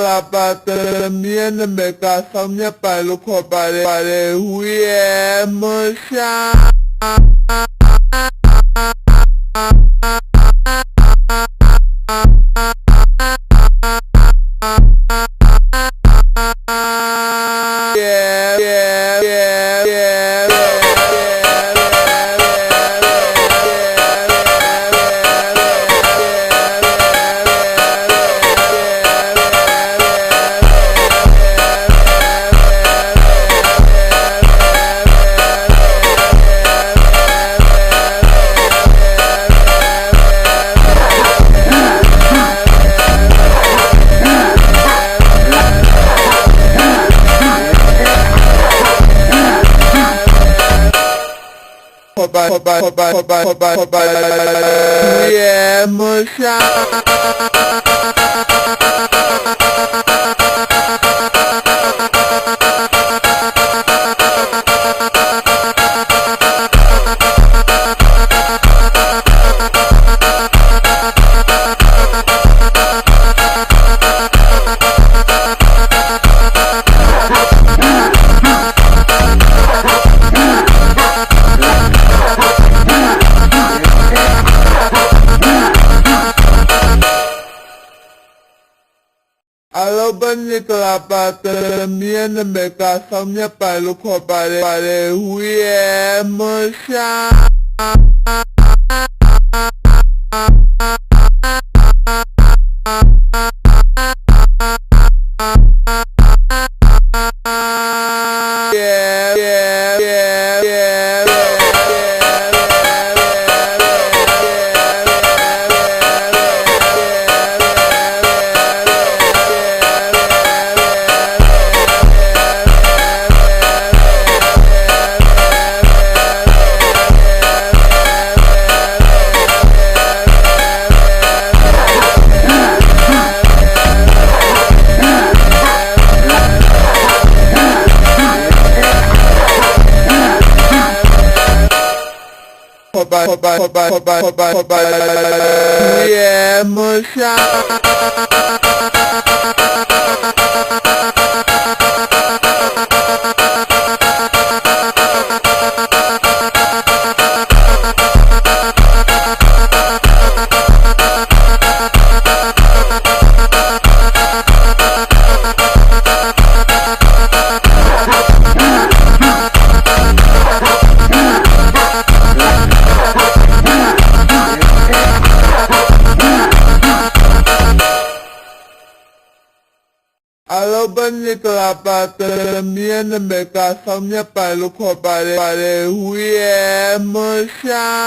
la pata mienne me casa mia palo pare we emotion yeah, emotion. Alo bani la pata mienne me casa mia palo pare we emotion. Yeah, emotion. Alo bani la pata mienne me casa mia palo pare we emotion.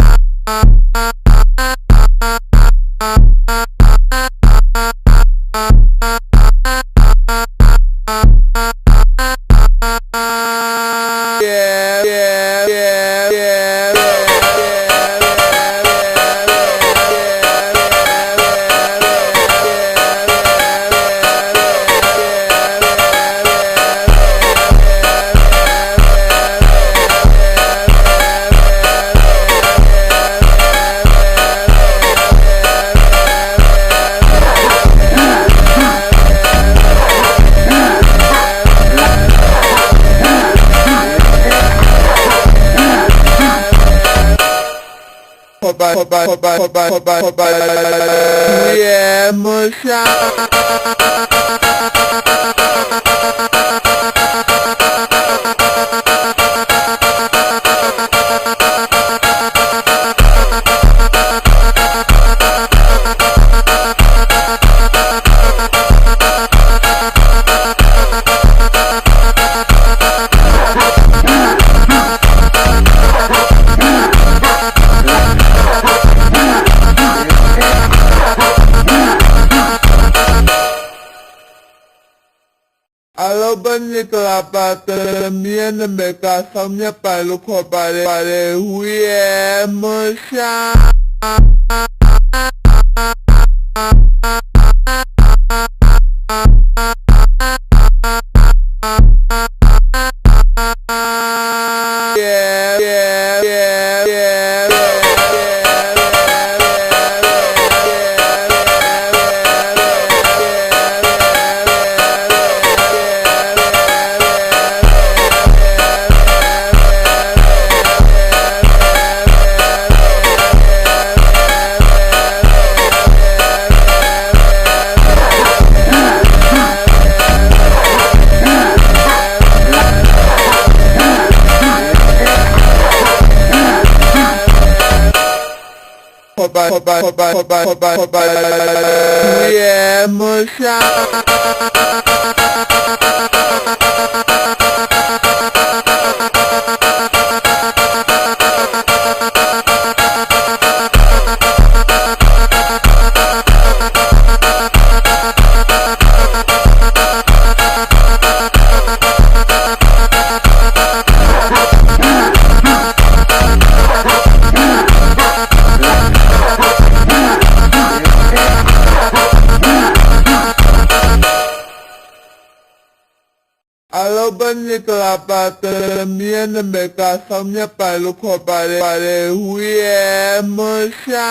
Yeah, emotion. Alo bani la pata mienne me casa mia palo pare we emotion. 也没下。အလောဘနိကလာပါတမြဲနမေကဆောင်မြတ်ပါလို့ခေါ်ပါတယ်ဝေမရှာ